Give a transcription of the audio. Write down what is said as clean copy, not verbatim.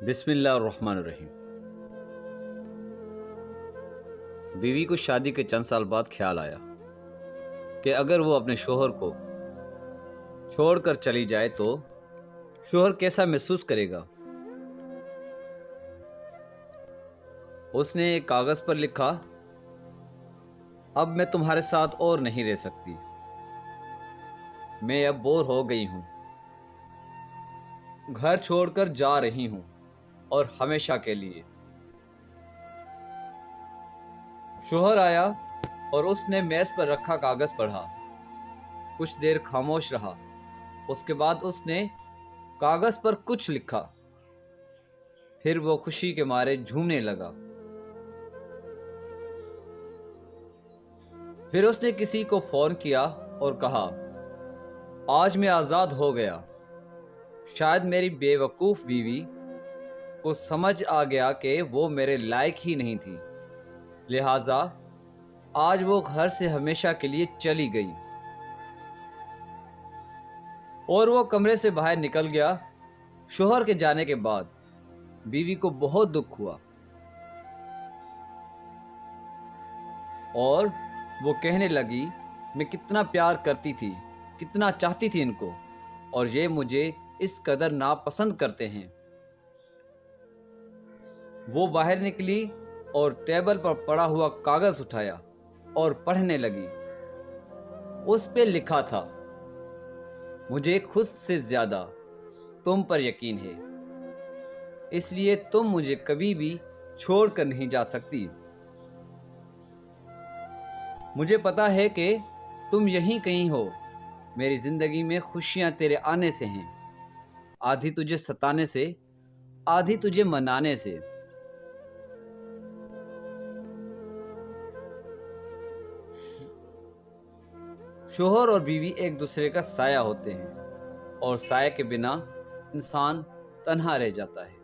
بسم اللہ الرحمن الرحیم۔ بیوی کو شادی کے چند سال بعد خیال آیا کہ اگر وہ اپنے شوہر کو چھوڑ کر چلی جائے تو شوہر کیسا محسوس کرے گا۔ اس نے ایک کاغذ پر لکھا، اب میں تمہارے ساتھ اور نہیں رہ سکتی، میں اب بور ہو گئی ہوں، گھر چھوڑ کر جا رہی ہوں اور ہمیشہ کے لیے۔ شوہر آیا اور اس نے میز پر رکھا کاغذ پڑھا، کچھ دیر خاموش رہا، اس کے بعد اس نے کاغذ پر کچھ لکھا، پھر وہ خوشی کے مارے جھومنے لگا۔ پھر اس نے کسی کو فون کیا اور کہا، آج میں آزاد ہو گیا۔ شاید میری بے وقوف بیوی کو سمجھ آ گیا کہ وہ میرے لائق ہی نہیں تھی، لہٰذا آج وہ گھر سے ہمیشہ کے لیے چلی گئی۔ اور وہ کمرے سے باہر نکل گیا۔ شوہر کے جانے کے بعد بیوی کو بہت دکھ ہوا اور وہ کہنے لگی، میں کتنا پیار کرتی تھی، کتنا چاہتی تھی ان کو، اور یہ مجھے اس قدر ناپسند کرتے ہیں۔ وہ باہر نکلی اور ٹیبل پر پڑا ہوا کاغذ اٹھایا اور پڑھنے لگی۔ اس پہ لکھا تھا، مجھے خود سے زیادہ تم پر یقین ہے، اس لیے تم مجھے کبھی بھی چھوڑ کر نہیں جا سکتی۔ مجھے پتا ہے کہ تم یہیں کہیں ہو، میری زندگی میں خوشیاں تیرے آنے سے ہیں، آدھی تجھے ستانے سے، آدھی تجھے منانے سے۔ شوہر اور بیوی ایک دوسرے کا سایہ ہوتے ہیں، اور سایہ کے بنا انسان تنہا رہ جاتا ہے۔